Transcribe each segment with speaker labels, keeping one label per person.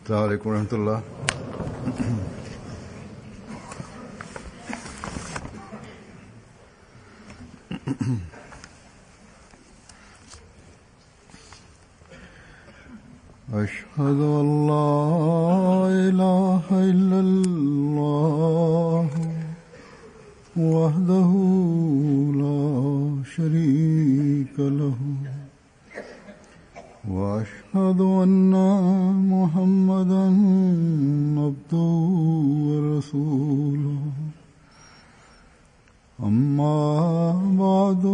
Speaker 1: السلام عليكم ورحمة الله. أشهد أن لا إله إلا الله وحده لا شريك له وأشهد أن محمدا عبده ورسوله أما بعد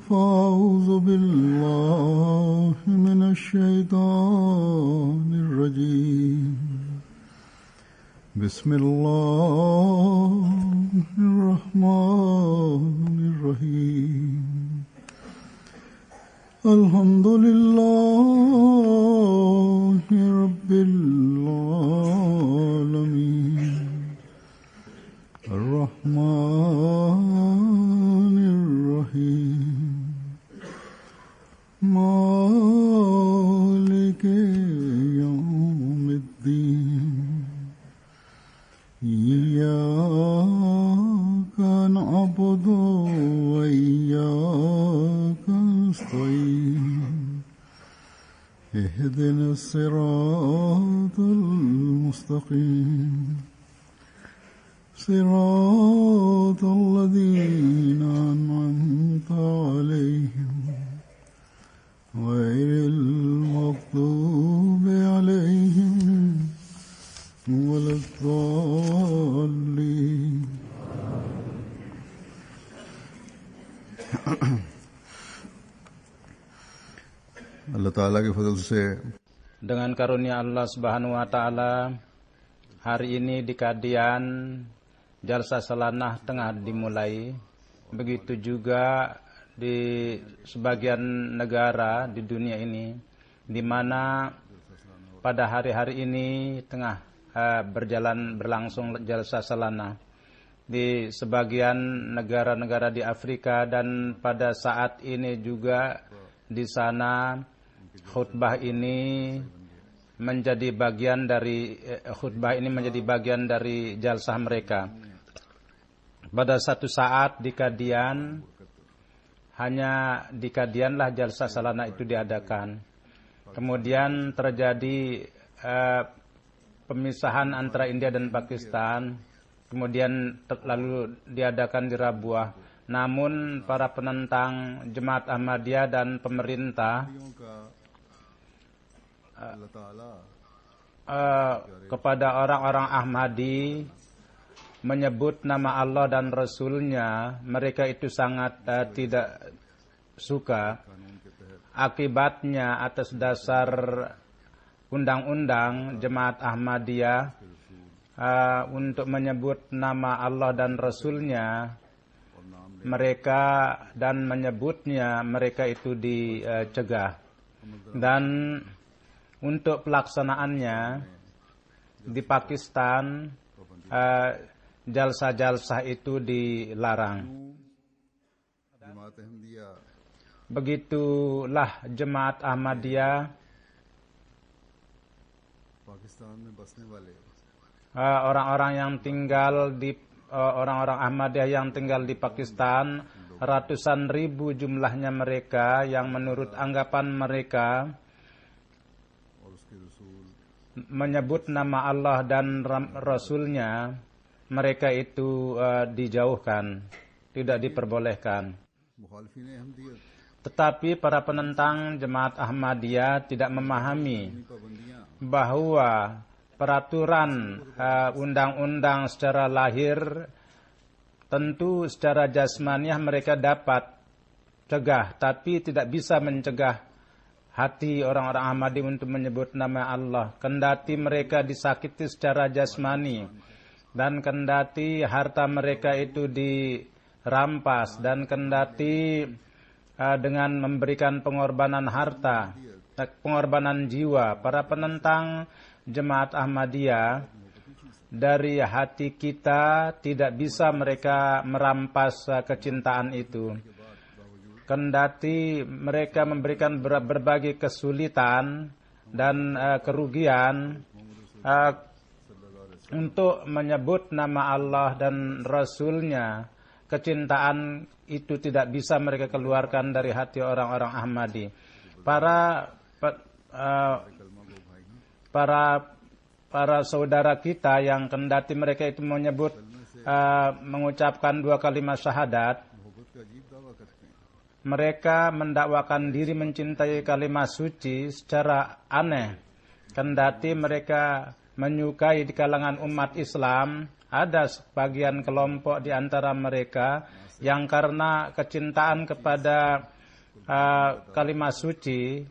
Speaker 1: فأعوذ بالله من الشيطان الرجيم بسم الله الرحمن الرحيم الحمد لله رب العالمين الرحمن الرحيم مالك يوم الدين إياك نعبد وإياك نستعين اهدنا الصراط المستقيم صراط الذين أنعمت عليهم غير المغضوب عليهم ولا الضالين. Allah Ta'ala ke fadl se
Speaker 2: dengan karunia Allah Subhanahu wa taala, hari ini di Kadian jalsa salanah tengah dimulai. Begitu juga di sebagian negara di dunia ini, di mana pada hari-hari ini tengah berlangsung jalsa salanah di sebagian negara-negara di Afrika, dan pada saat ini juga di sana khutbah ini menjadi bagian dari jalsah mereka. Pada satu saat di Kadian, hanya di Kadianlah jalsah salanah itu diadakan. Kemudian terjadi pemisahan antara India dan Pakistan. Kemudian lalu diadakan di Rabuah. Namun para penentang Jemaat Ahmadiyah dan pemerintah kepada orang-orang Ahmadi menyebut nama Allah dan Rasulnya, mereka itu sangat tidak suka. Akibatnya atas dasar undang-undang Jemaat Ahmadiyah untuk menyebut nama Allah dan Rasulnya, mereka dan menyebutnya, mereka itu dicegah. Dan untuk pelaksanaannya di Pakistan jalsah-jalsah itu dilarang. Begitulah Jemaat Ahmadiyah, orang-orang yang tinggal di orang-orang Ahmadiyah yang tinggal di Pakistan, ratusan ribu jumlahnya mereka, yang menurut anggapan mereka menyebut nama Allah dan Rasulnya, mereka itu dijauhkan, tidak diperbolehkan. Tetapi para penentang Jemaat Ahmadiyah tidak memahami bahwa peraturan undang-undang secara lahir, tentu secara jasmaniah mereka dapat cegah, tapi tidak bisa mencegah hati orang-orang Ahmadi untuk menyebut nama Allah. Kendati mereka disakiti secara jasmani, dan kendati harta mereka itu dirampas, dan kendati dengan memberikan pengorbanan harta, pengorbanan jiwa, para penentang Jemaat Ahmadiyah, dari hati kita tidak bisa mereka merampas kecintaan itu. Kendati mereka memberikan berbagai kesulitan dan kerugian, untuk menyebut nama Allah dan Rasulnya, kecintaan itu tidak bisa mereka keluarkan dari hati orang-orang Ahmadi. Para saudara kita yang kendati mereka itu menyebut mengucapkan 2 kalimat syahadat, mereka mendakwakan diri mencintai kalimat suci secara aneh. Kendati mereka menyukai di kalangan umat Islam, ada sebagian kelompok di antara mereka yang karena kecintaan kepada kalimat suci,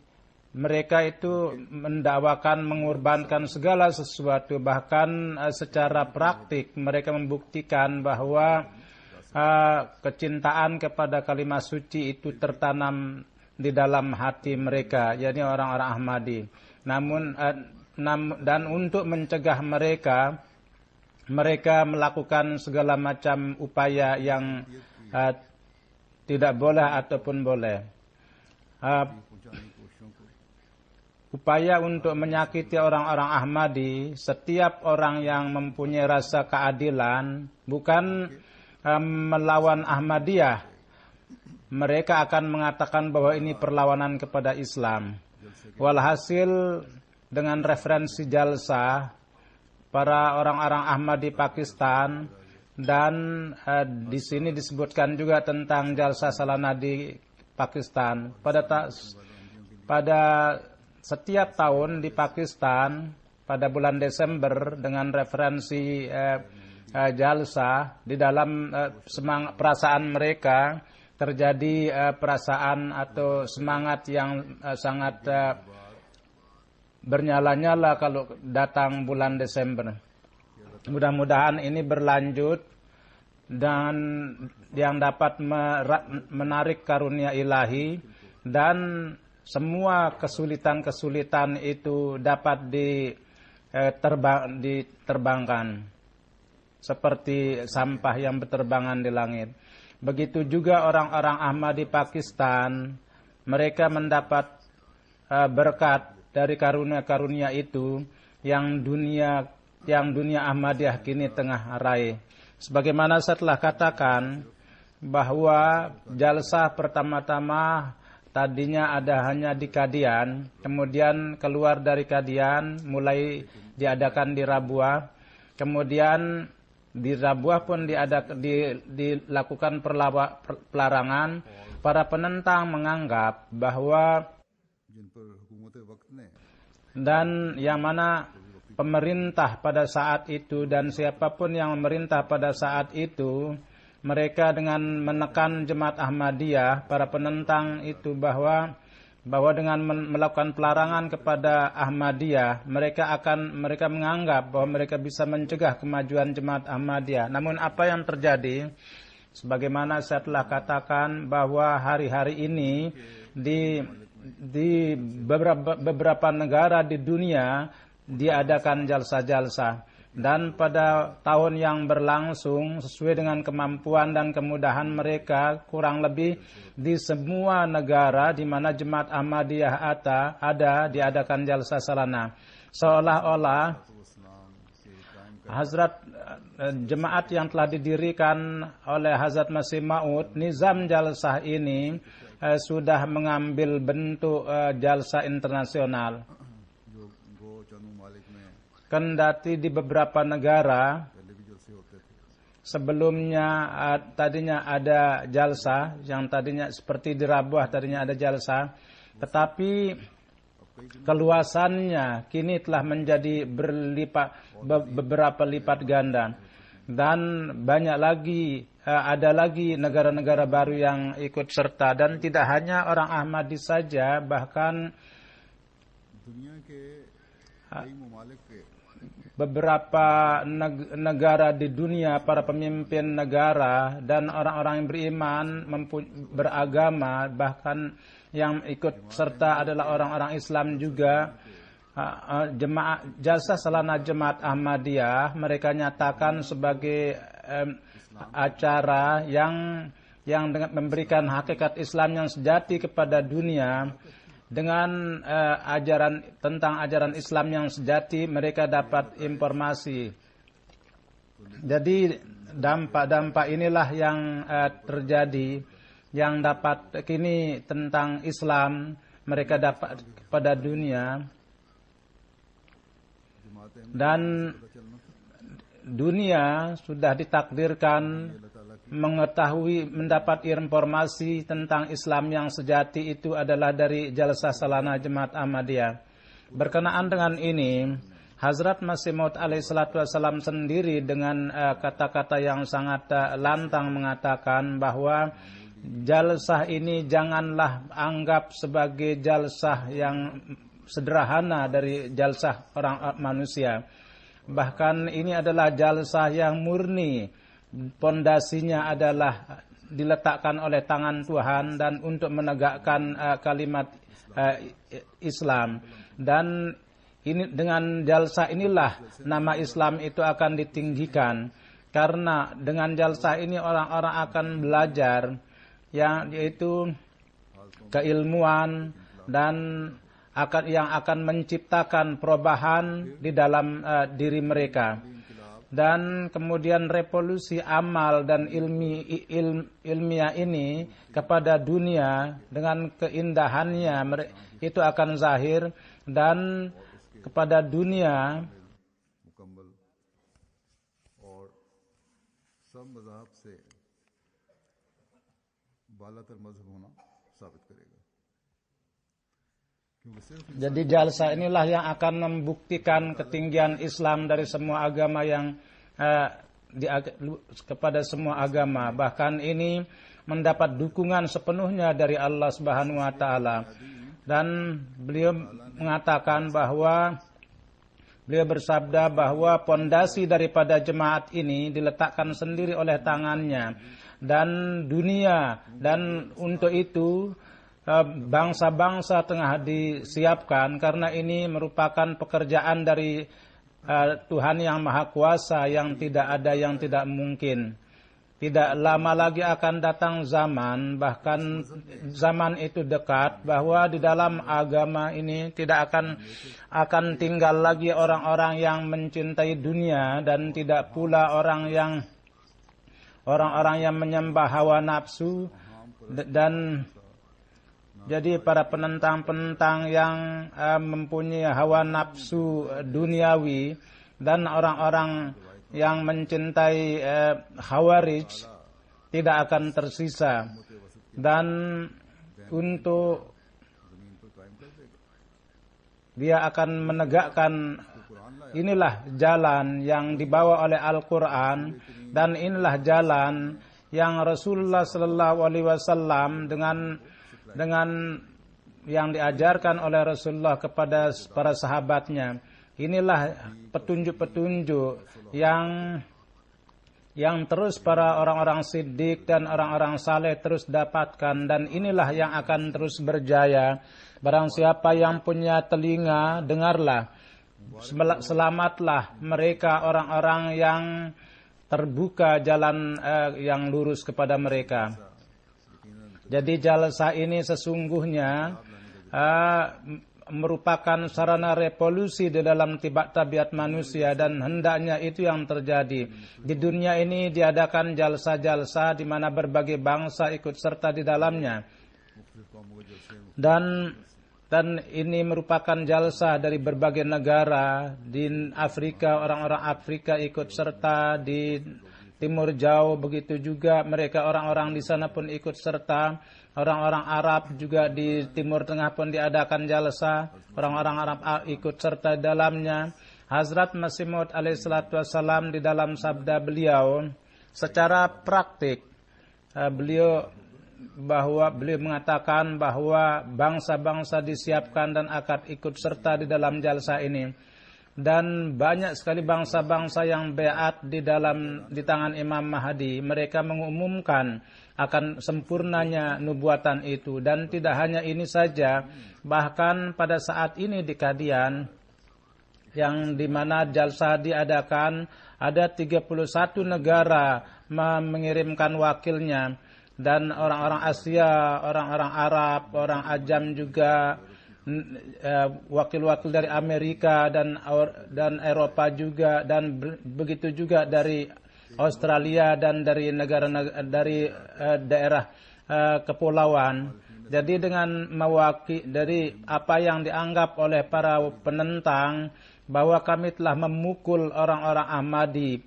Speaker 2: mereka itu mendakwakan mengorbankan segala sesuatu. Bahkan secara praktik mereka membuktikan bahwa kecintaan kepada kalimat suci itu tertanam di dalam hati mereka, yakni orang-orang Ahmadi. Dan untuk mencegah mereka melakukan segala macam upaya yang tidak boleh ataupun boleh. Upaya untuk menyakiti orang-orang Ahmadi, setiap orang yang mempunyai rasa keadilan bukan melawan Ahmadiyah, mereka akan mengatakan bahwa ini perlawanan kepada Islam. Walhasil dengan referensi jalsa para orang-orang Ahmadi Pakistan, dan di sini disebutkan juga tentang jalsa salana di Pakistan. Pada setiap tahun di Pakistan pada bulan Desember, dengan referensi jalsa, di dalam perasaan mereka terjadi perasaan atau semangat yang sangat bernyala-nyala kalau datang bulan Desember. Mudah-mudahan ini berlanjut dan yang dapat menarik karunia ilahi, dan semua kesulitan-kesulitan itu dapat diterbangkan seperti sampah yang berterbangan di langit. Begitu juga orang-orang Ahmadi Pakistan, mereka mendapat berkat dari karunia-karunia itu yang dunia Ahmadiyah kini tengah raih. Sebagaimana saya telah katakan bahwa jalsa pertama-tama tadinya ada hanya di Kadian, kemudian keluar dari Kadian mulai diadakan di Rabuah, kemudian di Rabuah pun dilakukan pelarangan. Para penentang menganggap bahwa dan yang mana pemerintah pada saat itu dan siapapun yang memerintah pada saat itu, mereka dengan menekan Jemaat Ahmadiyah, para penentang itu bahwa dengan melakukan pelarangan kepada Ahmadiyah, mereka menganggap bahwa mereka bisa mencegah kemajuan Jemaat Ahmadiyah. Namun apa yang terjadi? Sebagaimana saya telah katakan bahwa hari-hari ini di beberapa negara di dunia diadakan jalsa-jalsa, dan pada tahun yang berlangsung sesuai dengan kemampuan dan kemudahan mereka, kurang lebih di semua negara di mana Jemaat Ahmadiyah ada diadakan jalsa salana. Seolah-olah Hazrat jemaat yang telah didirikan oleh Hazrat Masih Maud, nizam jalsah ini sudah mengambil bentuk jalsa internasional. Kendati di beberapa negara sebelumnya tadinya ada jalsa, yang tadinya seperti di Rabuah tadinya ada jalsa, tetapi keluasannya kini telah menjadi beberapa lipat ganda, dan banyak lagi ada lagi negara-negara baru yang ikut serta, dan tidak hanya orang Ahmadi saja, bahkan beberapa negara di dunia, para pemimpin negara dan orang-orang yang beriman beragama, bahkan yang ikut serta adalah orang-orang Islam juga. Jalsa salana Jemaat Ahmadiyah mereka nyatakan sebagai acara yang dengan memberikan hakikat Islam yang sejati kepada dunia, dengan tentang ajaran Islam yang sejati, mereka dapat informasi. Jadi dampak-dampak inilah yang terjadi, yang dapat kini tentang Islam mereka dapat pada dunia, dan dunia sudah ditakdirkan mengetahui, mendapat informasi tentang Islam yang sejati itu adalah dari Jalsah Salana Jemaat Ahmadiyah. Berkenaan dengan ini, Hazrat Masih Maud alaihissalatu wassalam sendiri dengan kata-kata yang sangat lantang mengatakan bahwa jalsah ini janganlah anggap sebagai jalsah yang sederhana dari jalsah orang manusia. Bahkan ini adalah jalsah yang murni, pondasinya adalah diletakkan oleh tangan Tuhan dan untuk menegakkan kalimat Islam. Dan ini dengan jalsah inilah nama Islam itu akan ditinggikan, karena dengan jalsah ini orang-orang akan belajar yang yaitu keilmuan dan yang akan menciptakan perubahan di dalam diri mereka. Dan kemudian revolusi amal dan ilmiah ini kepada dunia dengan keindahannya itu akan zahir, dan kepada dunia jadi jalsa inilah yang akan membuktikan ketinggian Islam dari semua agama yang kepada semua agama. Bahkan ini mendapat dukungan sepenuhnya dari Allah Subhanahu wa taala. Dan beliau mengatakan bahwa beliau bersabda bahwa pondasi daripada jemaat ini diletakkan sendiri oleh tangannya dan dunia, dan untuk itu bangsa-bangsa tengah disiapkan, karena ini merupakan pekerjaan dari Tuhan yang Maha Kuasa, yang tidak ada yang tidak mungkin. Tidak lama lagi akan datang zaman, bahkan zaman itu dekat, bahwa di dalam agama ini tidak akan tinggal lagi orang-orang yang mencintai dunia, dan tidak pula orang-orang yang menyembah hawa nafsu. Dan jadi para penentang-penentang yang mempunyai hawa nafsu duniawi dan orang-orang yang mencintai Khawarij tidak akan tersisa. Dan untuk dia akan menegakkan, inilah jalan yang dibawa oleh Al-Quran, dan inilah jalan yang Rasulullah Sallallahu Alaihi Wasallam dengan yang diajarkan oleh Rasulullah kepada para sahabatnya. Inilah petunjuk-petunjuk yang terus para orang-orang siddiq dan orang-orang saleh terus dapatkan, dan inilah yang akan terus berjaya. Barang siapa yang punya telinga, dengarlah. Selamatlah mereka orang-orang yang terbuka jalan yang lurus kepada mereka. Jadi jalsa ini sesungguhnya merupakan sarana revolusi di dalam tabiat manusia, dan hendaknya itu yang terjadi. Di dunia ini diadakan jalsa-jalsa di mana berbagai bangsa ikut serta di dalamnya. Dan ini merupakan jalsa dari berbagai negara. Di Afrika, orang-orang Afrika ikut serta, di Timur Jauh begitu juga mereka, orang-orang di sana pun ikut serta. Orang-orang Arab juga di Timur Tengah pun diadakan jalsa, orang-orang Arab ikut serta dalamnya. Hazrat Masih Maud alaihissalatu wassalam di dalam sabda beliau secara praktik, beliau mengatakan bahwa bangsa-bangsa disiapkan dan akan ikut serta di dalam jalsa ini. Dan banyak sekali bangsa-bangsa yang beat di tangan Imam Mahdi. Mereka mengumumkan akan sempurnanya nubuatan itu. Dan tidak hanya ini saja, bahkan pada saat ini di Qadian, yang di mana jalsa diadakan, ada 31 negara mengirimkan wakilnya. Dan orang-orang Asia, orang-orang Arab, orang Ajam juga wakil-wakil dari Amerika dan Eropa juga, dan begitu juga dari Australia dan dari negara-negara dari daerah kepulauan. Jadi dengan dari apa yang dianggap oleh para penentang bahwa kami telah memukul orang-orang Ahmadi,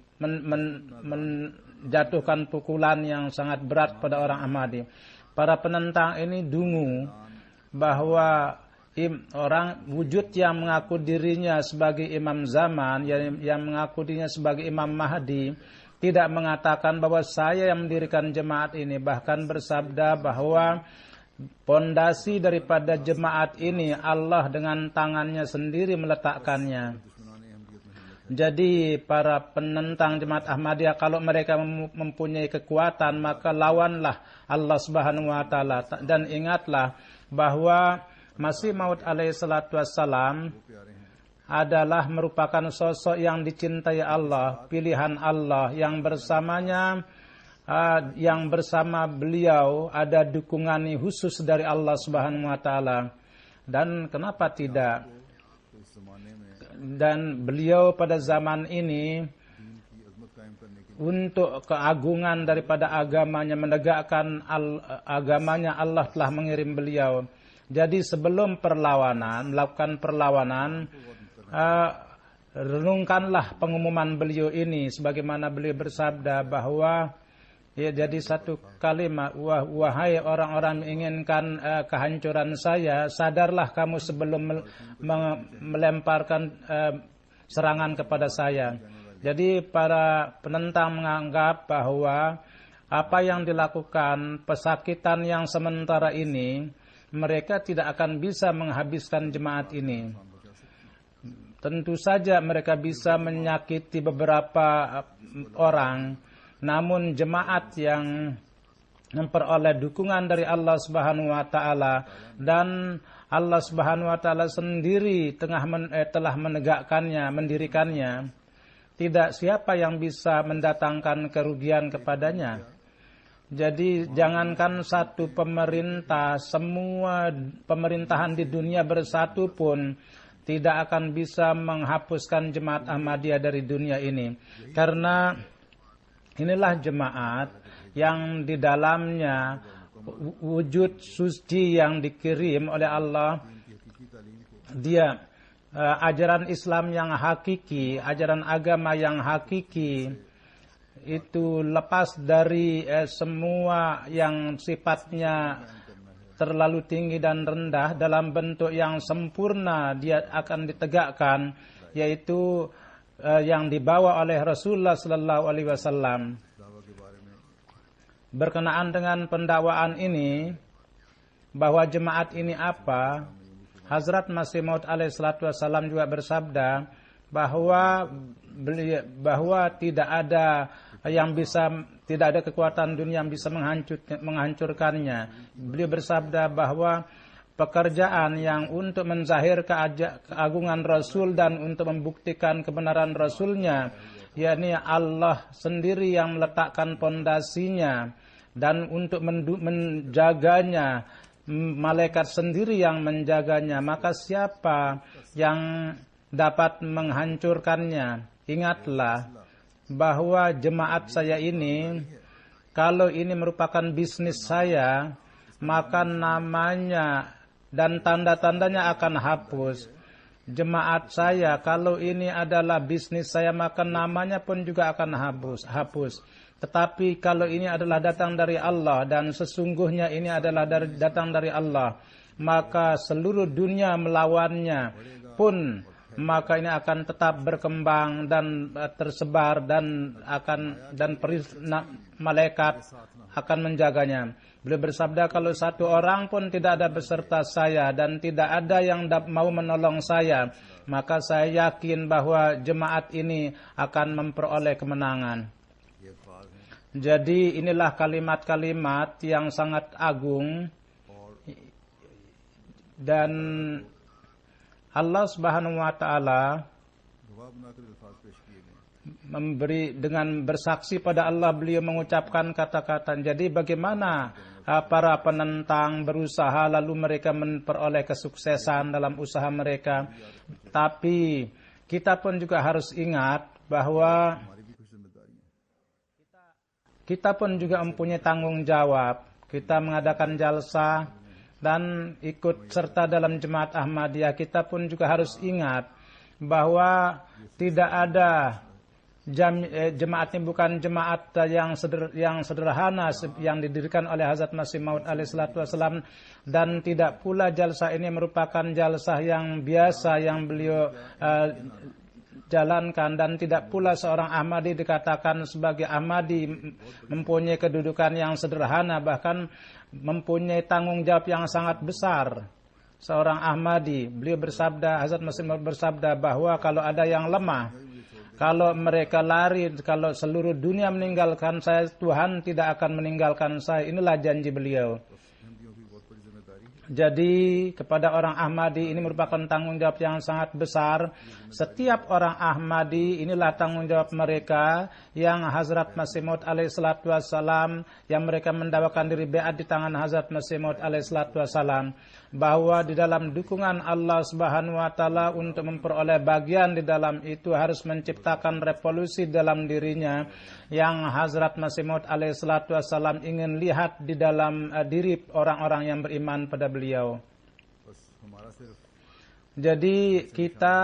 Speaker 2: menjatuhkan pukulan yang sangat berat pada orang Ahmadi. Para penentang ini dungu bahwa orang wujud yang mengaku dirinya sebagai imam zaman, yang mengaku dirinya sebagai imam Mahdi, tidak mengatakan bahwa saya yang mendirikan jemaat ini, bahkan bersabda bahwa pondasi daripada jemaat ini Allah dengan tangannya sendiri meletakkannya. Jadi para penentang jemaat Ahmadiyah, kalau mereka mempunyai kekuatan, maka lawanlah Allah Subhanahu wa taala, dan ingatlah bahwa Masih Maud alaihi salatu wassalam adalah merupakan sosok yang dicintai Allah, pilihan Allah, yang bersamanya yang bersama beliau ada dukungan khusus dari Allah Subhanahu wa taala. Dan kenapa tidak? Dan beliau pada zaman ini untuk keagungan daripada agamanya, menegakkan agamanya, Allah telah mengirim beliau. Jadi sebelum melakukan perlawanan, renungkanlah pengumuman beliau ini, sebagaimana beliau bersabda bahwa jadi satu kalimat, wahai orang-orang menginginkan kehancuran saya, sadarlah kamu sebelum melemparkan serangan kepada saya. Jadi para penentang menganggap bahwa apa yang dilakukan, pesakitan yang sementara ini, mereka tidak akan bisa menghabiskan jemaat ini. Tentu saja mereka bisa menyakiti beberapa orang, namun jemaat yang memperoleh dukungan dari Allah Subhanahu wa taala, dan Allah Subhanahu wa taala sendiri telah menegakkannya, mendirikannya, tidak siapa yang bisa mendatangkan kerugian kepadanya. Jadi jangankan satu pemerintah, semua pemerintahan di dunia bersatu pun tidak akan bisa menghapuskan jemaat Ahmadiyah dari dunia ini. Karena inilah jemaat yang di dalamnya wujud suci yang dikirim oleh Allah. Dia ajaran Islam yang hakiki, ajaran agama yang hakiki, itu lepas dari semua yang sifatnya terlalu tinggi dan rendah, dalam bentuk yang sempurna dia akan ditegakkan, yaitu yang dibawa oleh Rasulullah sallallahu alaihi wasallam. Berkenaan dengan pendakwaan ini, bahwa jemaat ini apa, Hazrat Masih Maud alaihi salatu wasallam juga bersabda bahwa tidak ada kekuatan dunia yang bisa menghancurkannya. Beliau bersabda bahwa pekerjaan yang untuk menzahirkan keagungan Rasul dan untuk membuktikan kebenaran Rasulnya, yakni Allah sendiri yang meletakkan pondasinya, dan untuk menjaganya malaikat sendiri yang menjaganya, maka siapa yang dapat menghancurkannya? Ingatlah bahwa jemaat saya ini, kalau ini merupakan bisnis saya, maka namanya dan tanda-tandanya akan hapus. Jemaat saya, kalau ini adalah bisnis saya, maka namanya pun juga akan hapus. Tetapi kalau ini adalah datang dari Allah, dan sesungguhnya ini adalah datang dari Allah, maka seluruh dunia melawannya pun, maka ini akan tetap berkembang dan tersebar, dan malaikat akan menjaganya. Beliau bersabda, kalau satu orang pun tidak ada beserta saya dan tidak ada yang mau menolong saya, maka saya yakin bahwa jemaat ini akan memperoleh kemenangan. Jadi inilah kalimat-kalimat yang sangat agung, dan Allah Subhanahu wa taala
Speaker 1: गवाह बनाकर अल्फाज पेश किए गए।
Speaker 2: memberi dengan bersaksi pada Allah, beliau mengucapkan kata-kata. Jadi bagaimana para penentang berusaha lalu mereka memperoleh kesuksesan dalam usaha mereka. Tapi kita pun juga harus ingat bahwa
Speaker 1: हमारी भी कुछ जिम्मेदारी है।
Speaker 2: kita pun juga mempunyai tanggung jawab. Kita mengadakan jalsa dan ikut serta dalam jemaat Ahmadiyah. Kita pun juga harus ingat bahwa tidak ada jemaat ini bukan jemaat yang sederhana yang didirikan oleh Hazrat Masih Maud alaihissalatu wassalam, dan tidak pula jalsa ini merupakan jalsa yang biasa yang beliau jalankan, dan tidak pula seorang Ahmadi dikatakan sebagai Ahmadi mempunyai kedudukan yang sederhana, bahkan mempunyai tanggung jawab yang sangat besar. Seorang Ahmadi, beliau bersabda, Hazrat Masih Maud bersabda bahwa kalau ada yang lemah, kalau mereka lari, kalau seluruh dunia meninggalkan saya, Tuhan tidak akan meninggalkan saya. Inilah janji beliau. Jadi kepada orang Ahmadi ini merupakan tanggung jawab yang sangat besar. Setiap orang Ahmadi inilah tanggung jawab mereka yang Hazrat Masih Maud alaihissalatu wassalam, yang mereka mendakwakan diri beat di tangan Hazrat Masih Maud alaihissalatu wassalam, bahwa di dalam dukungan Allah Subhanahu wa taala untuk memperoleh bagian di dalam itu harus menciptakan revolusi dalam dirinya yang Hazrat Masih Maud alaihissalatu wassalam ingin lihat di dalam diri orang-orang yang beriman pada beliau. Jadi kita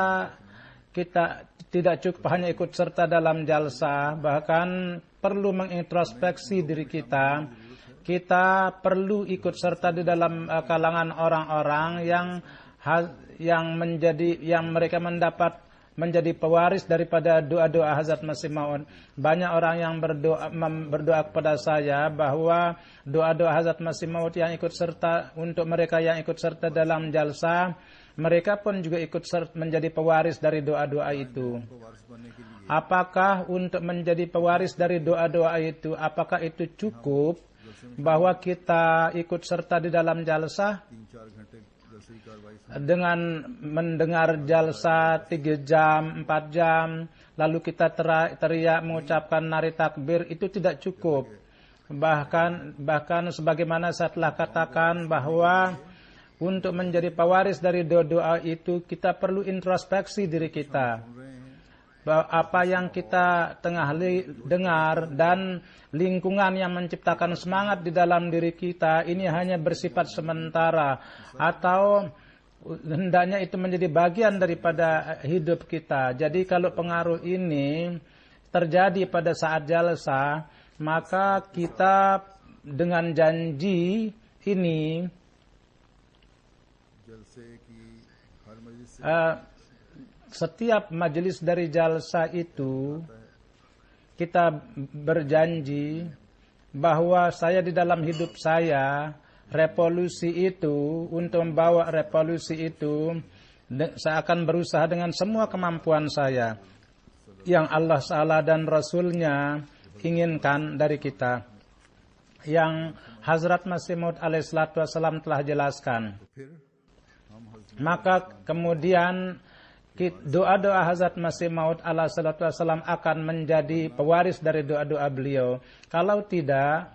Speaker 2: tidak cukup hanya ikut serta dalam jalsa, bahkan perlu mengintrospeksi diri kita. Kita perlu ikut serta di dalam kalangan orang-orang yang mereka mendapat menjadi pewaris daripada doa-doa Hazrat Masih Maud. Banyak orang yang berdoa kepada saya bahwa doa-doa Hazrat Masih Maud yang ikut serta, untuk mereka yang ikut serta dalam jalsa, mereka pun juga ikut serta menjadi pewaris dari doa-doa itu. Apakah untuk menjadi pewaris dari doa-doa itu, apakah itu cukup bahwa kita ikut serta di dalam jalsa dengan mendengar jalsa 3 jam, 4 jam, lalu kita teriak mengucapkan nari takbir, itu tidak cukup. Bahkan sebagaimana saya telah katakan bahwa untuk menjadi pewaris dari doa-doa itu kita perlu introspeksi diri kita. Bahwa apa yang kita tengah dengar dan lingkungan yang menciptakan semangat di dalam diri kita ini hanya bersifat sementara, atau hendaknya itu menjadi bagian daripada hidup kita. Jadi kalau pengaruh ini terjadi pada saat jalsa, maka kita dengan janji ini setiap majelis dari jalsa itu kita berjanji bahwa saya di dalam hidup saya revolusi itu, untuk membawa revolusi itu saya akan berusaha dengan semua kemampuan saya yang Allah Ta'ala dan Rasulnya inginkan dari kita, yang Hazrat Masih Maud alaihissalatu wassalam telah jelaskan. Maka kemudian doa-doa Hazrat Masih Maud alaihissalatu wassalam akan menjadi pewaris dari doa-doa beliau. Kalau tidak,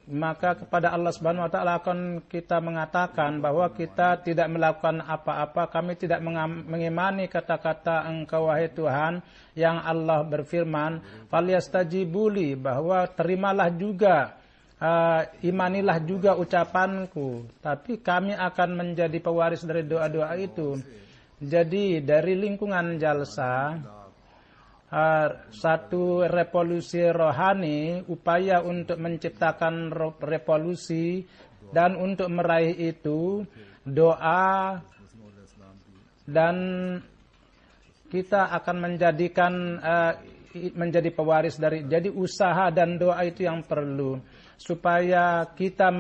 Speaker 2: maka kepada Allah Subhanahu wa taala akan kita mengatakan bahwa kita tidak melakukan apa-apa, kami tidak mengimani kata-kata Engkau wahai Tuhan, yang Allah berfirman, "Falyastajibuli", bahwa terimalah juga, imanilah juga ucapanku, tapi kami akan menjadi pewaris dari doa-doa itu. Jadi dari lingkungan jalsa, satu revolusi rohani, upaya untuk menciptakan revolusi, dan untuk meraih itu doa, dan kita akan menjadikan menjadi pewaris dari, jadi usaha dan doa itu yang perlu. supaya kita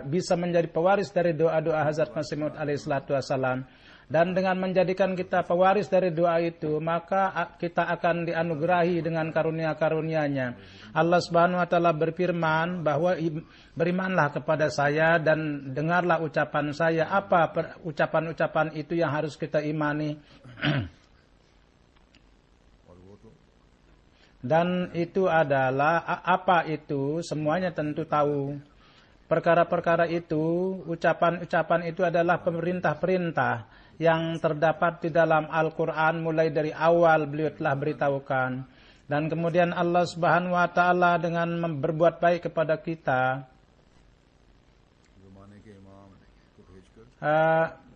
Speaker 2: bisa menjadi pewaris dari doa-doa Hazrat Masih Maud alaihi salatu wassalam. Dan dengan menjadikan kita pewaris dari doa itu, maka kita akan dianugerahi dengan karunia-karunia-Nya. Allah Subhanahu wa taala berfirman bahwa berimanlah kepada saya dan dengarlah ucapan saya. Apa ucapan-ucapan itu yang harus kita imani? Dan itu adalah apa itu? Semuanya tentu tahu. Perkara-perkara itu, ucapan-ucapan itu adalah perintah-perintah yang terdapat di dalam Al-Quran mulai dari awal beliau telah beritahukan. Dan kemudian Allah Subhanahu wa taala dengan berbuat baik kepada kita,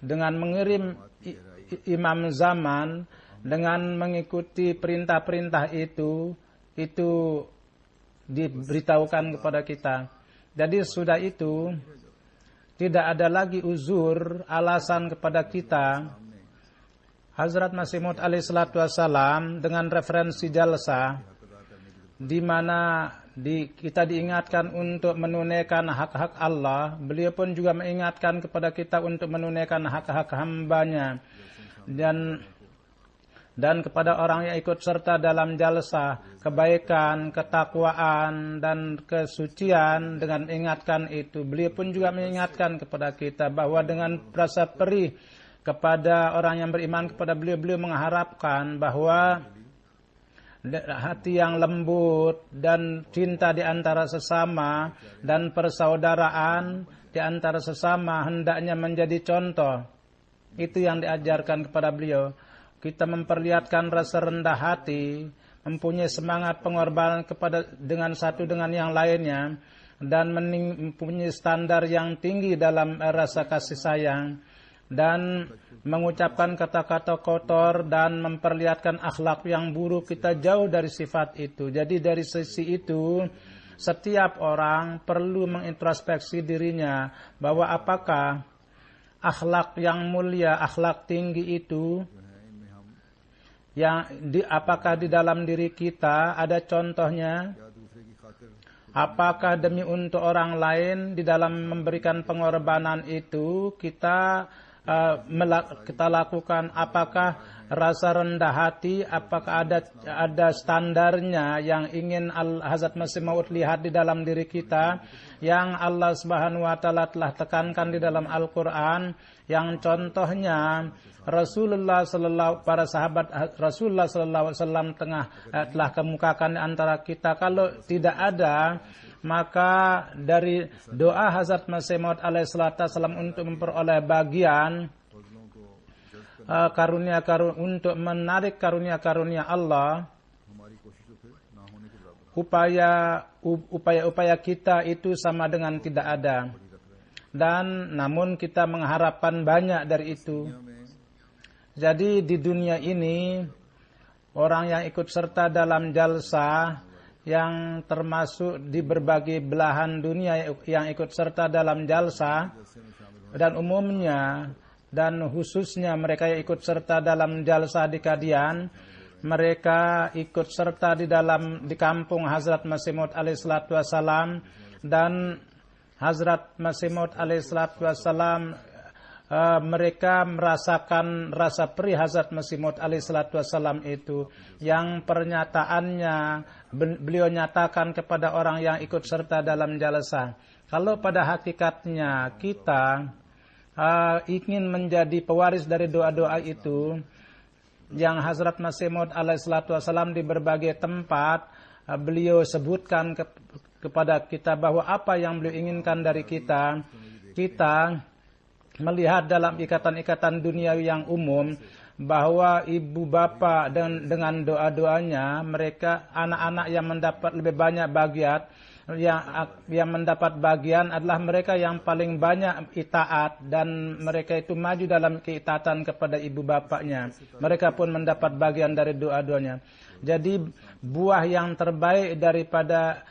Speaker 2: dengan mengirim imam zaman, dengan mengikuti perintah-perintah itu diberitahukan kepada kita. Jadi sudah itu tidak ada lagi uzur, alasan kepada kita. Hazrat Masih Maud alaihi salatu wassalam dengan referensi jalsa di mana kita diingatkan untuk menunaikan hak-hak Allah, beliau pun juga mengingatkan kepada kita untuk menunaikan hak-hak hambanya. Dan kepada orang yang ikut serta dalam jalsa, kebaikan, ketakwaan, dan kesucian, dengan mengingatkan itu. Beliau pun juga mengingatkan kepada kita bahwa dengan rasa perih kepada orang yang beriman kepada beliau mengharapkan bahwa hati yang lembut dan cinta di antara sesama dan persaudaraan di antara sesama hendaknya menjadi contoh. Itu yang diajarkan kepada beliau. Kita memperlihatkan rasa rendah hati, mempunyai semangat pengorbanan dengan satu dengan yang lainnya, dan mempunyai standar yang tinggi dalam rasa kasih sayang, dan mengucapkan kata-kata kotor dan memperlihatkan akhlak yang buruk. Kita jauh dari sifat itu. Jadi dari sisi itu, setiap orang perlu mengintrospeksi dirinya bahwa apakah akhlak yang mulia, akhlak tinggi itu apakah di dalam diri kita ada contohnya? Apakah demi untuk orang lain di dalam memberikan pengorbanan itu kita lakukan? Apakah rasa rendah hati? Apakah ada standarnya yang ingin Hazrat Masih Maud lihat di dalam diri kita, yang Allah Subhanahu wa taala telah tekankan di dalam Al-Quran, yang contohnya Rasulullah para sahabat Rasulullah sallallahu alaihi wasallam telah kemukakan antara kita. Kalau tidak ada, maka dari doa Hazrat Masih Maud alaihi salatu wasallam untuk memperoleh bagian untuk menarik karunia-karunia Allah, upaya kita itu sama dengan tidak ada. Dan namun kita mengharapkan banyak dari itu. Jadi di dunia ini, orang yang ikut serta dalam jalsa, yang termasuk di berbagai belahan dunia yang ikut serta dalam jalsa, dan umumnya dan khususnya mereka yang ikut serta dalam jalsa di Qadian, mereka ikut serta di kampung Hazrat Masih Maud alaihi salatu wassalam, dan Hazrat Masih Maud alaihi salatu wassalam mereka merasakan rasa perih Hazrat Masih Maud alaihi salatu wassalam itu, yang pernyataannya beliau nyatakan kepada orang yang ikut serta dalam jalsa. Kalau pada hakikatnya kita ingin menjadi pewaris dari doa-doa itu, yang Hazrat Masih Maud alaihi salatu wassalam di berbagai tempat beliau sebutkan kepada kita bahwa apa yang beliau inginkan dari kita melihat dalam ikatan-ikatan duniawi yang umum, bahwa ibu bapa dengan doa-doanya, mereka anak-anak yang mendapat lebih banyak bagian, yang mendapat bagian adalah mereka yang paling banyak itaat, dan mereka itu maju dalam keitaatan kepada ibu bapaknya. Mereka pun mendapat bagian dari doa-doanya. Jadi buah yang terbaik daripada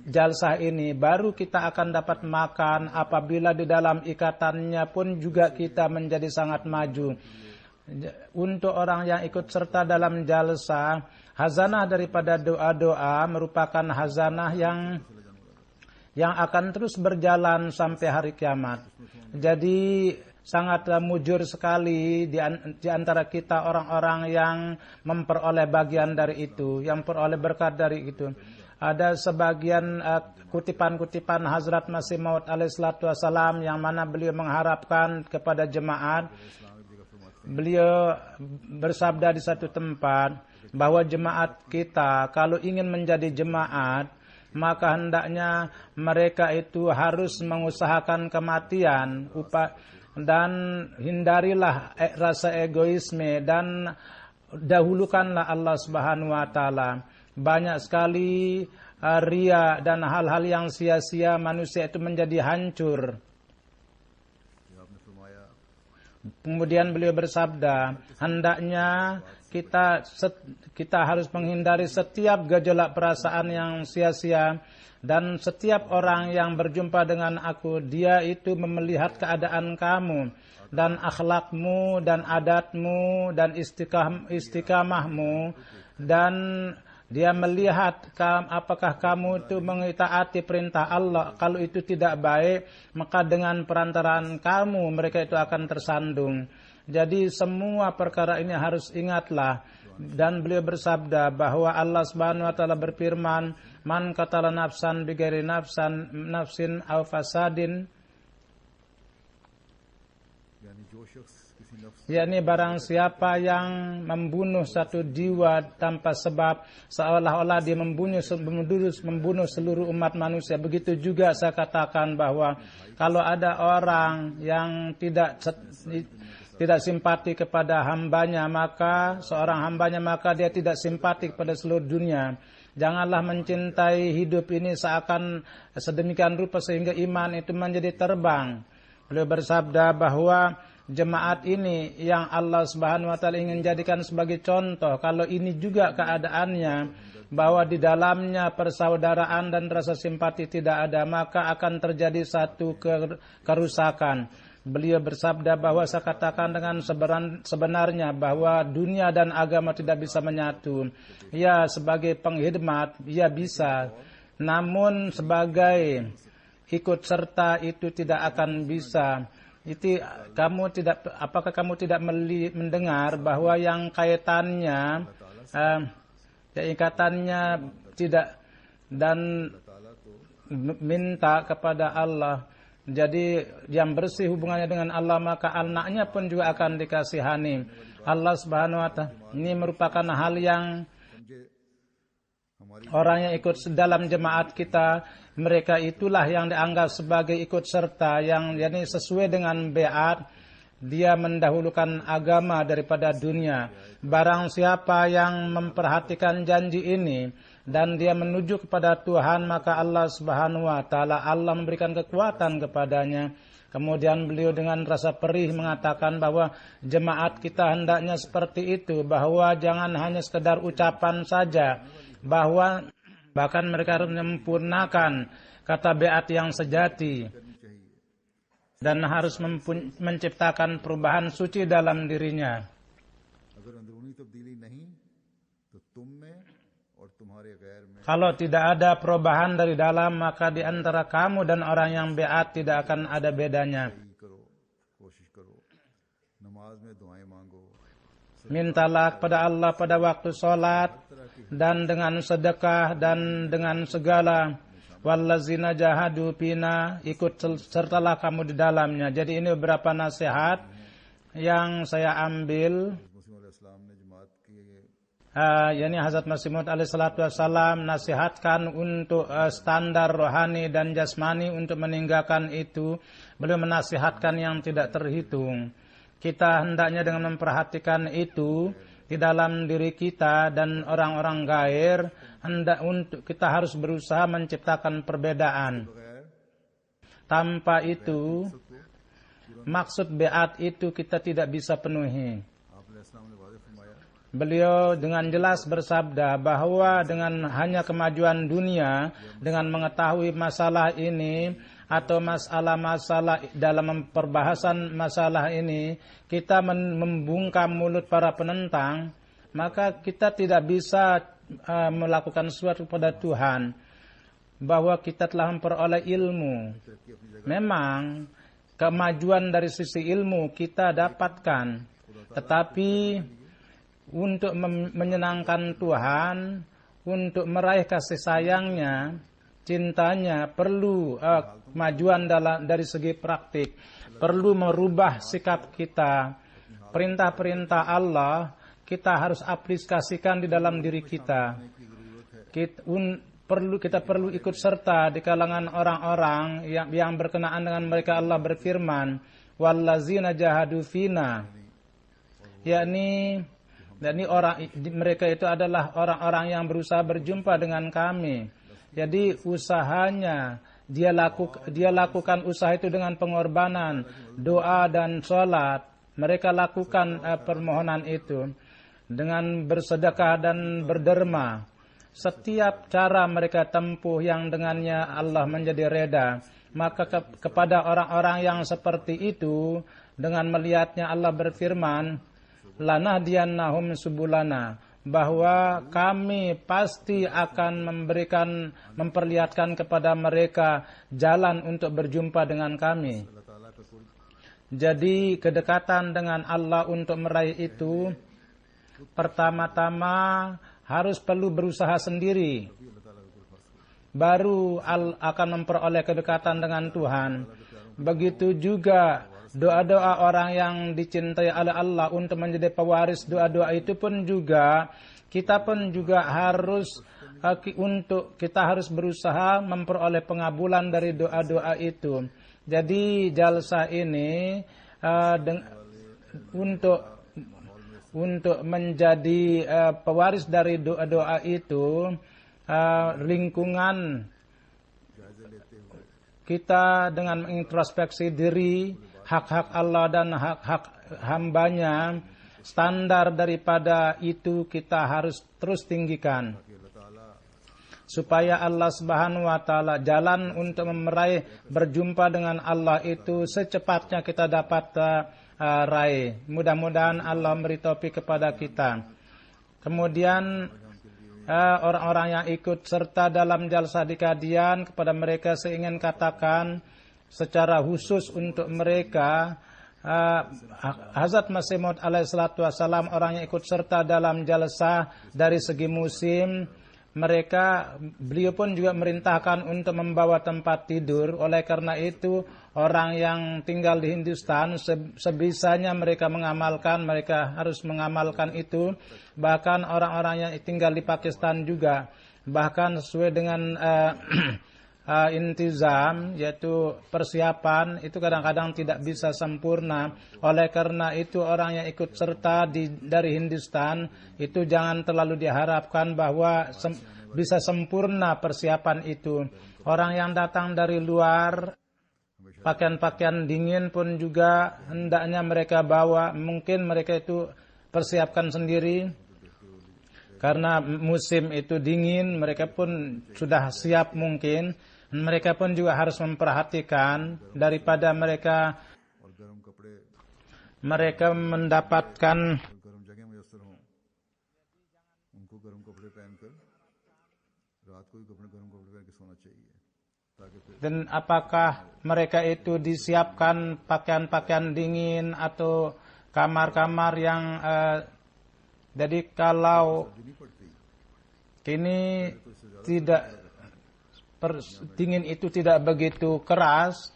Speaker 2: jalsah ini baru kita akan dapat makan apabila di dalam ikatannya pun juga kita menjadi sangat maju. Untuk orang yang ikut serta dalam jalsah, hazanah daripada doa-doa merupakan hazanah yang yang akan terus berjalan sampai hari kiamat. Jadi sangat mujur sekali di antara kita orang-orang yang memperoleh bagian dari itu, yang peroleh berkat dari itu. Ada sebagian kutipan-kutipan Hazrat Masih Maud alaihissalatu wassalam yang mana beliau mengharapkan kepada jemaat. Beliau bersabda di satu tempat bahwa jemaat kita kalau ingin menjadi jemaat, maka hendaknya mereka itu harus mengusahakan kematian dan hindarilah rasa egoisme dan dahulukanlah Allah Subhanahu wa taala. Banyak sekali ria dan hal-hal yang sia-sia manusia itu menjadi hancur. Kemudian beliau bersabda, hendaknya kita harus menghindari setiap gejolak perasaan yang sia-sia, dan setiap orang yang berjumpa dengan aku, dia itu melihat keadaan kamu dan akhlakmu dan adatmu dan istiqamahmu, dan dia melihat apakah kamu itu mengitaati perintah Allah. Kalau itu tidak baik, maka dengan perantaraan kamu mereka itu akan tersandung. Jadi semua perkara ini harus ingatlah. Dan beliau bersabda bahwa Allah Subhanahu wa taala berfirman, "Man qatala nafsan bighairi nafsin aw fasadin." yakni barang siapa yang membunuh satu jiwa tanpa sebab, seolah-olah dia membunuh seluruh umat manusia. Begitu juga saya katakan bahwa kalau ada orang yang tidak simpati kepada hambanya, maka seorang hambanya, maka dia tidak simpati kepada seluruh dunia. Janganlah mencintai hidup ini seakan sedemikian rupa sehingga iman itu menjadi terbang. Beliau bersabda bahwa jemaat ini yang Allah Subhanahu wa taala ingin jadikan sebagai contoh, kalau ini juga keadaannya bahwa di dalamnya persaudaraan dan rasa simpati tidak ada, maka akan terjadi satu kerusakan. Beliau bersabda bahwa saya katakan dengan sebenarnya bahwa dunia dan agama tidak bisa menyatu. Ya, sebagai pengkhidmat ya bisa, namun sebagai ikut serta itu tidak akan bisa. Itu apakah kamu tidak mendengar bahwa yang kaitannya ikatannya tidak dan minta kepada Allah. Jadi yang bersih hubungannya dengan Allah, maka anaknya pun juga akan dikasihani. Allah Subhanahu wa taala ini merupakan hal yang orang yang ikut dalam jemaat kita, mereka itulah yang dianggap sebagai ikut serta, yang yakni sesuai dengan beat, dia mendahulukan agama daripada dunia. Barang siapa yang memperhatikan janji ini dan dia menuju kepada Tuhan, maka Allah Subhanahu wa taala, Allah memberikan kekuatan kepadanya. Kemudian beliau dengan rasa perih mengatakan bahwa jemaat kita hendaknya seperti itu, bahwa jangan hanya sekedar ucapan saja, bahwa bahkan mereka harus menyempurnakan kata beat yang sejati dan harus menciptakan perubahan suci dalam dirinya. Kalau tidak ada perubahan dari dalam, maka di antara kamu dan orang yang beat tidak akan ada bedanya. Mintalah kepada Allah pada waktu sholat dan dengan sedekah dan dengan segala wallazina jahadu fina, ikut sertalah kamu di dalamnya. Jadi ini beberapa nasihat yang saya ambil. Yani Hazrat Masih Maud alaihissalatu wassalam nasihatkan untuk standar rohani dan jasmani untuk meninggalkan itu. Beliau menasihatkan yang tidak terhitung. Kita hendaknya dengan memperhatikan itu di dalam diri kita dan orang-orang gair, kita harus berusaha menciptakan perbedaan. Tanpa itu, maksud beat itu kita tidak bisa penuhi. Beliau dengan jelas bersabda bahwa dengan hanya kemajuan dunia, dengan mengetahui masalah ini atau masalah-masalah dalam perbahasan masalah ini, kita membungkam mulut para penentang, maka kita tidak bisa melakukan sesuatu kepada Tuhan. bahwa kita telah memperoleh ilmu. Memang kemajuan dari sisi ilmu kita dapatkan, tetapi untuk menyenangkan Tuhan, untuk meraih kasih sayangnya, cintanya, perlu kemajuan dari segi praktik, perlu merubah sikap kita. Perintah-perintah Allah kita harus aplikasikan di dalam diri kita. Kita perlu ikut serta di kalangan orang-orang yang berkenaan dengan mereka. Allah berfirman, wallazina jahadu fina, yakni mereka itu adalah orang-orang yang berusaha berjumpa dengan kami. Jadi usahanya dia lakukan usaha itu dengan pengorbanan, doa dan sholat. Mereka lakukan permohonan itu dengan bersedekah dan berderma. Setiap cara mereka tempuh yang dengannya Allah menjadi reda. Maka kepada orang-orang yang seperti itu, dengan melihatnya Allah berfirman, lanahdiyannahum subulana, bahwa kami pasti akan memperlihatkan kepada mereka jalan untuk berjumpa dengan kami. Jadi kedekatan dengan Allah untuk meraih itu, pertama-tama harus perlu berusaha sendiri, baru akan memperoleh kedekatan dengan Tuhan. Begitu juga doa-doa orang yang dicintai oleh Allah untuk menjadi pewaris doa-doa itu pun juga, kita pun juga harus berusaha memperoleh pengabulan dari doa-doa itu. Jadi jalsa ini untuk menjadi pewaris dari doa-doa itu, lingkungan kita dengan mengintrospeksi diri, hak-hak Allah dan hak-hak hambanya, standar daripada itu kita harus terus tinggikan. Supaya Allah Subhanahu wa Ta'ala, jalan untuk meraih berjumpa dengan Allah itu secepatnya kita dapat raih. Mudah-mudahan Allah beri taufik kepada kita. Kemudian orang-orang yang ikut serta dalam jalsa di Qadian, kepada mereka saya ingin katakan secara khusus untuk mereka, Hazrat Masih Maud alaihi salatu wassalam, orang yang ikut serta dalam jalsa dari segi musim, beliau pun juga merintahkan untuk membawa tempat tidur. Oleh karena itu, orang yang tinggal di Hindustan sebisanya mereka harus mengamalkan itu. Bahkan orang-orang yang tinggal di Pakistan juga, bahkan sesuai dengan intizam, yaitu persiapan, itu kadang-kadang tidak bisa sempurna. Oleh karena itu, orang yang ikut serta dari Hindustan itu jangan terlalu diharapkan bahwa bisa sempurna persiapan itu. Orang yang datang dari luar, pakaian-pakaian dingin pun juga hendaknya mereka bawa. Mungkin mereka itu persiapkan sendiri, karena musim itu dingin, mereka pun sudah siap mungkin. Mereka pun juga harus memperhatikan daripada mereka mendapatkan dan apakah mereka itu disiapkan pakaian-pakaian dingin atau kamar-kamar yang jadi kalau kini tidak dingin itu tidak begitu keras,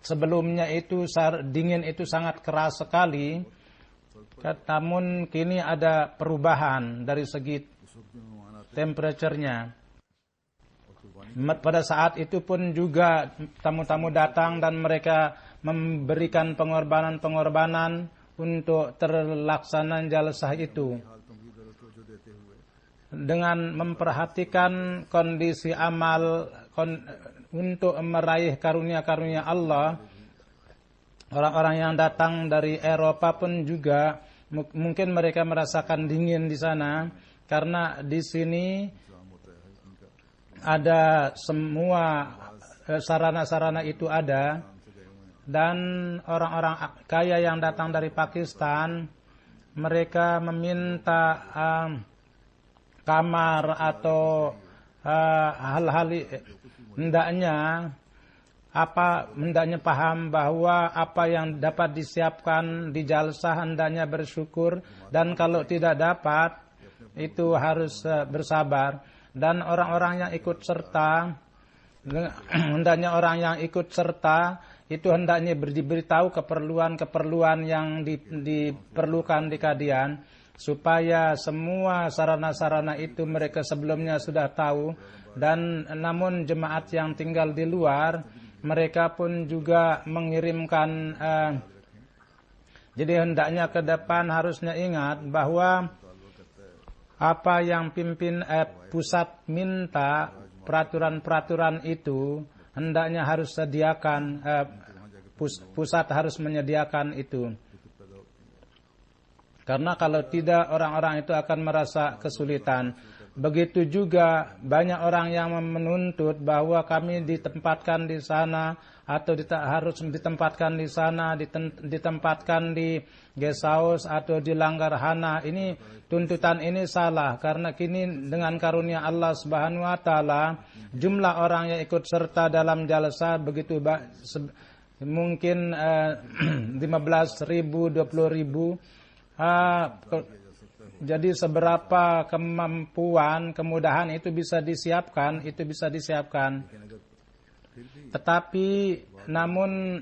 Speaker 2: sebelumnya itu dingin itu sangat keras sekali, namun kini ada perubahan dari segi temperaturnya. Pada saat itu pun juga tamu-tamu datang dan mereka memberikan pengorbanan untuk terlaksanaan jalsah itu. Dengan memperhatikan kondisi amal untuk meraih karunia-karunia Allah, orang-orang yang datang dari Eropa pun juga mungkin mereka merasakan dingin di sana, karena di sini ada semua sarana-sarana itu ada. Dan orang-orang kaya yang datang dari Pakistan, mereka meminta kamar atau hal-hal hendaknya paham bahwa apa yang dapat disiapkan di jalsah hendaknya bersyukur, dan kalau tidak dapat itu harus bersabar. Dan orang-orang yang ikut serta, hendaknya orang yang ikut serta itu hendaknya diberitahu keperluan-keperluan yang diperlukan di Qadian, supaya semua sarana-sarana itu mereka sebelumnya sudah tahu. Dan namun jemaat yang tinggal di luar, mereka pun juga mengirimkan. Jadi hendaknya ke depan harusnya ingat bahwa apa yang pimpin pusat minta, peraturan-peraturan itu hendaknya harus sediakan, pusat harus menyediakan itu. Karena kalau tidak, orang-orang itu akan merasa kesulitan. Begitu juga banyak orang yang menuntut bahwa kami ditempatkan di sana, atau harus ditempatkan di sana, ditempatkan di guest house atau di Langgarhana. Ini tuntutan ini salah, karena kini dengan karunia Allah Subhanahu wa taala jumlah orang yang ikut serta dalam jalsa begitu mungkin 15.000, 20.000. Jadi seberapa kemampuan, kemudahan itu bisa disiapkan, Tetapi namun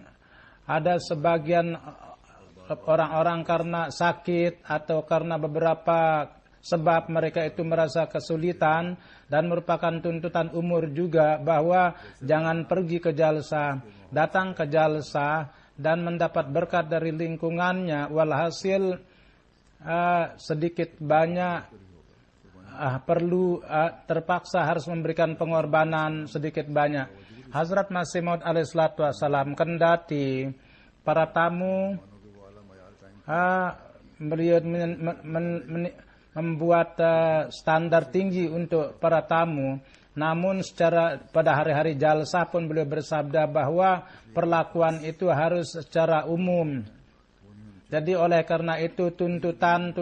Speaker 2: ada sebagian orang-orang karena sakit atau karena beberapa sebab mereka itu merasa kesulitan, dan merupakan tuntutan umur juga bahwa jangan pergi ke jalsa, datang ke jalsa dan mendapat berkat dari lingkungannya, walhasil sedikit banyak perlu terpaksa harus memberikan pengorbanan sedikit banyak. Hazrat Masih Maud alaihissalatu wassalam, kendati para tamu beliau membuat standar tinggi untuk para tamu, namun pada hari-hari jalsah pun beliau bersabda bahwa perlakuan itu harus secara umum. Jadi oleh karena itu tuntutan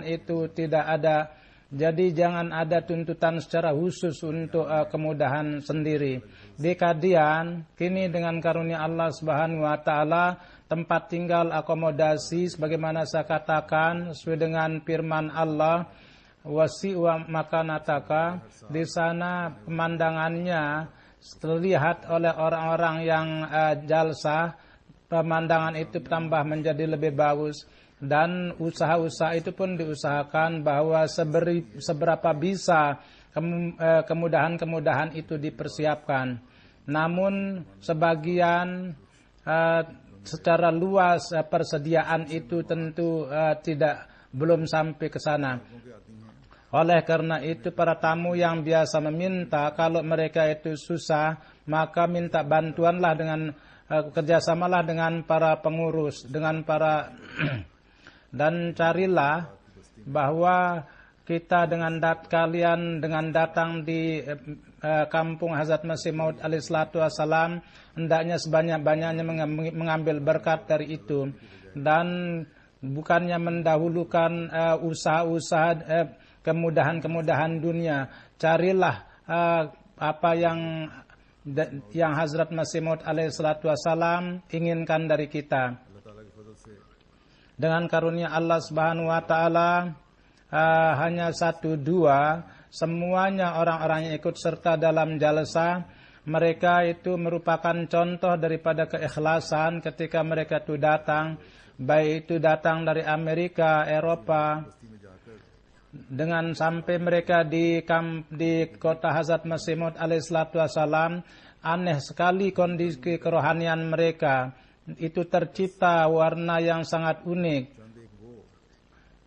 Speaker 2: itu tidak ada. Jadi jangan ada tuntutan secara khusus untuk kemudahan sendiri. Di Qadian kini dengan karunia Allah Subhanahu wa taala, tempat tinggal, akomodasi sebagaimana saya katakan sesuai dengan firman Allah, wasi'wa makanataka, di sana pemandangannya terlihat oleh orang-orang yang jalsah, pemandangan itu tambah menjadi lebih bagus. Dan usaha-usaha itu pun diusahakan bahwa seberapa bisa kemudahan-kemudahan itu dipersiapkan. Namun sebagian secara luas persediaan itu tentu belum sampai ke sana. Oleh karena itu para tamu yang biasa meminta, kalau mereka itu susah, maka minta bantuanlah dengan kerjasamalah dengan para pengurus, dengan para dan carilah bahwa kita dengan kalian dengan datang di kampung Hazrat Masih Maud alaihissalatu wassalam, hendaknya sebanyak-banyaknya mengambil berkat dari itu, dan bukannya mendahulukan usaha-usaha kemudahan-kemudahan dunia. Carilah apa yang Hazrat Masih Maud alaihissalatu wassalam inginkan dari kita. Dengan karunia Allah Subhanahu wa taala hanya 1-2 semuanya orang-orang yang ikut serta dalam jalsa, mereka itu merupakan contoh daripada keikhlasan ketika mereka itu datang, baik itu datang dari Amerika, Eropa, dengan sampai mereka di kota Hazrat Masih Maud alaihissalatu wassalam, aneh sekali kondisi kerohanian mereka. Itu tercipta warna yang sangat unik.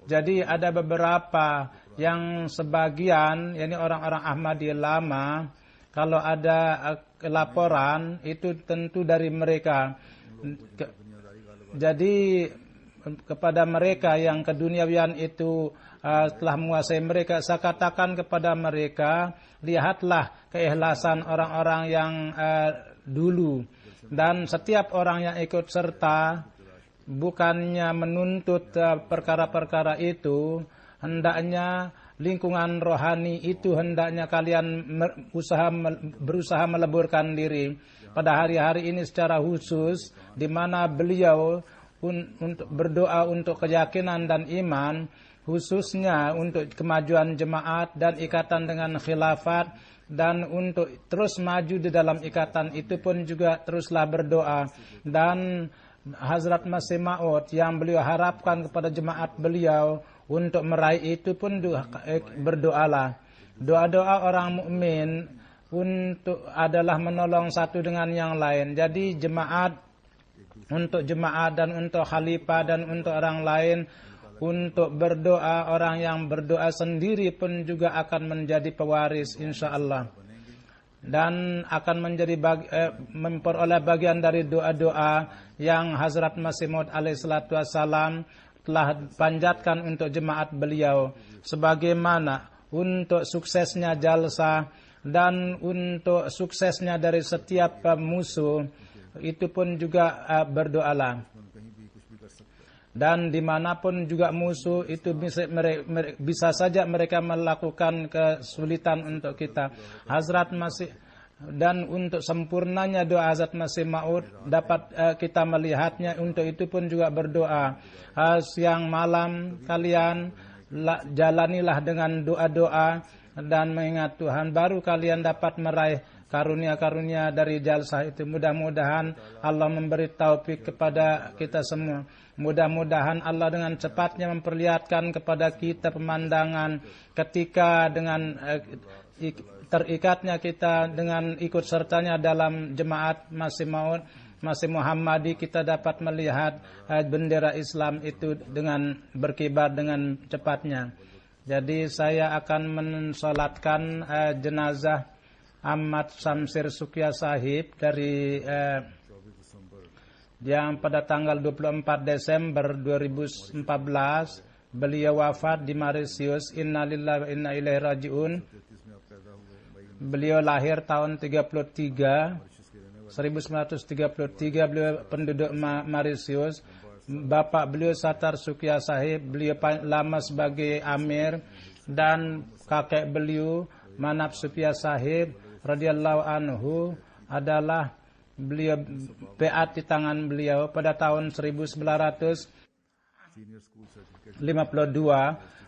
Speaker 2: Jadi ada beberapa yang sebagian, yakni orang-orang Ahmadiyah lama, kalau ada laporan itu tentu dari mereka. Jadi kepada mereka yang keduniawian itu telah menguasai mereka, saya katakan kepada mereka, lihatlah keikhlasan orang-orang yang dulu. Dan setiap orang yang ikut serta bukannya menuntut perkara-perkara itu, hendaknya lingkungan rohani itu hendaknya kalian berusaha meleburkan diri. Pada hari-hari ini secara khusus, di mana beliau untuk berdoa untuk keyakinan dan iman, khususnya untuk kemajuan jemaat dan ikatan dengan khilafat, dan untuk terus maju di dalam ikatan itu pun juga teruslah berdoa. Dan Hazrat Masih Maud yang beliau harapkan kepada jemaat beliau untuk meraih itu pun berdoalah. Doa-doa orang mukmin untuk adalah menolong satu dengan yang lain. Jadi untuk jemaat dan untuk khalifah dan untuk orang lain, untuk berdoa, orang yang berdoa sendiri pun juga akan menjadi pewaris insyaallah, dan akan menjadi memperoleh bagian dari doa-doa yang Hazrat Masih Maud alaihissalatu wassalam telah panjatkan untuk jemaat beliau, sebagaimana untuk suksesnya jalsah dan untuk suksesnya dari setiap musuh, itu pun juga berdoalah. Dan dimanapun juga musuh itu bisa saja mereka melakukan kesulitan untuk kita. Hazrat Masih, dan untuk sempurnanya doa Hazrat Masih Maud dapat kita melihatnya. Untuk itu pun juga berdoa. Siang malam kalian jalanilah dengan doa-doa dan mengingat Tuhan, baru kalian dapat meraih karunia-karunia dari jalsah itu. Mudah-mudahan Allah memberi taufik kepada kita semua. Mudah-mudahan Allah dengan cepatnya memperlihatkan kepada kita pemandangan ketika dengan terikatnya kita dengan ikut sertanya dalam jemaat Masih Muhammadi, kita dapat melihat bendera Islam itu dengan berkibar dengan cepatnya. Jadi saya akan mensolatkan jenazah Ahmad Samsir Sukya Sahib dari yang pada tanggal 24 Desember 2014 beliau wafat di Mauritius. Innalillahi wa inna ilaihi rajiun. Beliau lahir tahun 1933, beliau penduduk Mauritius. Bapak beliau Satar Sukya Sahib, beliau lama sebagai amir, dan kakek beliau Manap Sukya Sahib radhiyallahu anhu adalah beliau beat di tangan beliau pada tahun 1952.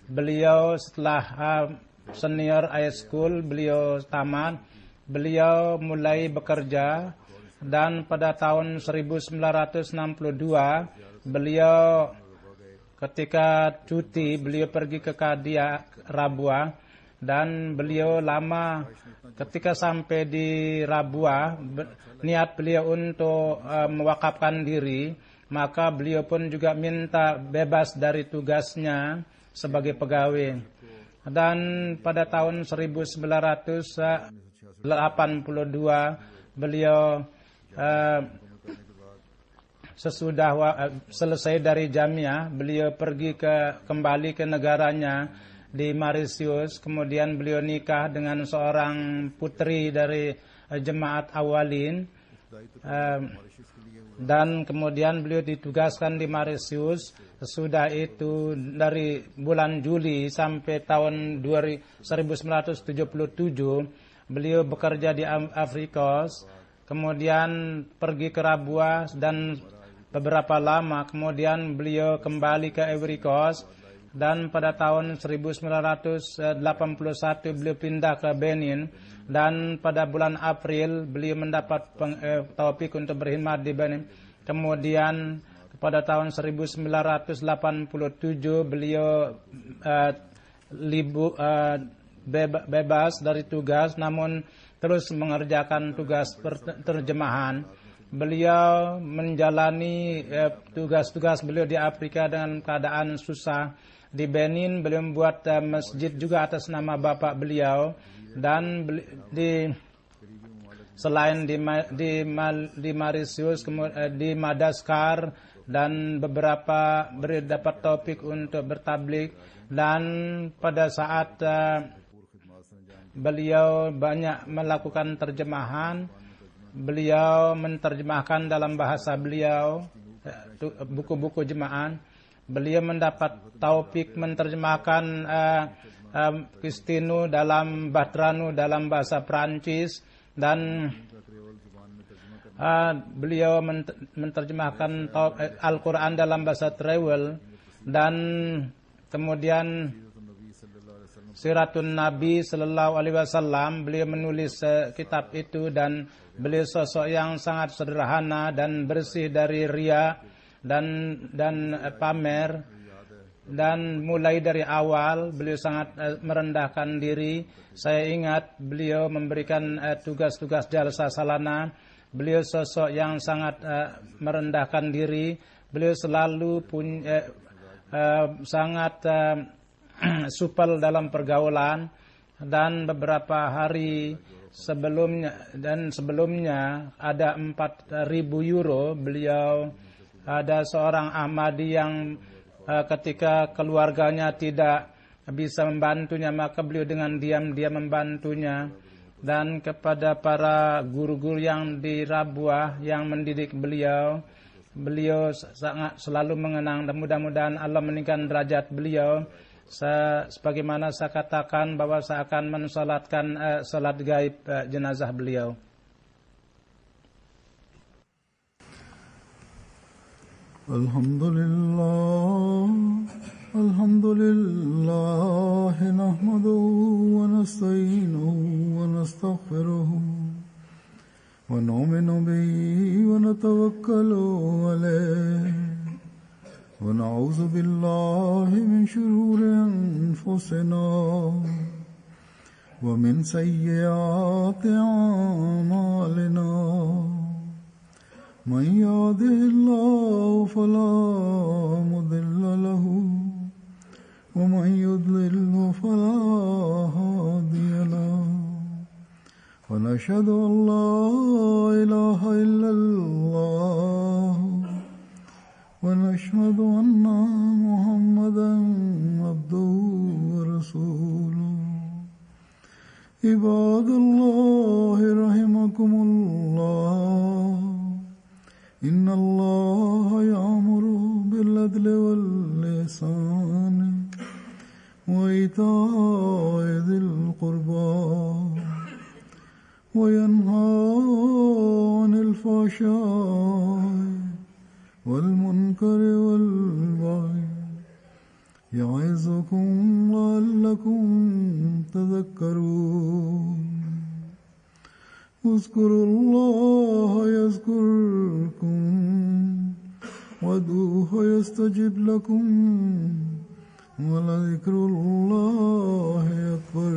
Speaker 2: Beliau setelah senior high school beliau tamat, beliau mulai bekerja, dan pada tahun 1962 beliau ketika cuti beliau pergi ke Kadia Rabua, dan beliau lama ketika sampai di Rabua niat beliau untuk mewakafkan diri, maka beliau pun juga minta bebas dari tugasnya sebagai pegawai. Dan pada tahun 1982 beliau sesudah selesai dari jamiah, beliau pergi kembali ke negaranya di Mauritius. Kemudian beliau nikah dengan seorang putri dari jemaat awalin, dan kemudian beliau ditugaskan di Mauritius. Sesudah itu dari bulan Juli sampai tahun 1977 beliau bekerja di Afrika, kemudian pergi ke Rabua dan beberapa lama kemudian beliau kembali ke Ivory Coast, dan pada tahun 1981 beliau pindah ke Benin, dan pada bulan April beliau mendapat taufik untuk berkhidmat di Benin. Kemudian pada tahun 1987 beliau bebas dari tugas, namun terus mengerjakan tugas terjemahan. Beliau menjalani tugas-tugas beliau di Afrika dengan keadaan susah. Di Benin beliau membuat masjid juga atas nama bapak beliau, dan selain di Mauritius, di Madagaskar, dan beberapa dapat topik untuk bertablik. Dan pada saat beliau banyak melakukan terjemahan, beliau menerjemahkan dalam bahasa beliau buku-buku jemaah. beliau mendapat taufik menerjemahkan Kistinu dalam Batranu dalam bahasa Prancis, dan beliau menerjemahkan Al-Quran dalam bahasa Trewel, dan kemudian Siratun Nabi Sallallahu Alaihi Wasallam, beliau menulis kitab itu, dan beliau sosok yang sangat sederhana dan bersih dari riya dan pamer, dan mulai dari awal beliau sangat merendahkan diri. Saya ingat beliau memberikan tugas-tugas jalsa salana. Beliau sosok yang sangat merendahkan diri. Beliau selalu sangat supel dalam pergaulan, dan beberapa hari sebelumnya ada 4.000 euro. Beliau ada seorang Ahmadi yang ketika keluarganya tidak bisa membantunya, maka beliau dengan diam-diam membantunya. Dan kepada para guru-guru yang di Rabuah yang mendidik beliau sangat selalu mengenang, dan mudah-mudahan Allah meningkatkan derajat beliau. Sebagaimana saya katakan bahwa saya akan mensalatkan salat gaib jenazah beliau.
Speaker 1: Alhamdulillah nahmaduhu wa nasta'inuhu wa nastaghfiruhu wa nu'minu bihi wa natawakkalu alayhi wa na'udzu billahi min shururi anfusina wa min sayyiati a'malina. من يهده الله فلا مضل له ومن يضلل فلا هادي له ونشهد أن لا إله إلا الله ونشهد أن محمدا عبده ورسوله. عباد الله رحمكم الله، إن الله يأمر بالعدل والإحسان وإيتاء ذي القربى وينهى عن الفحشاء والمنكر والبغي يعظكم لعلكم تذكرون. اذكروا الله يذكركم وادعوه يستجب لكم ولذكر الله أكبر.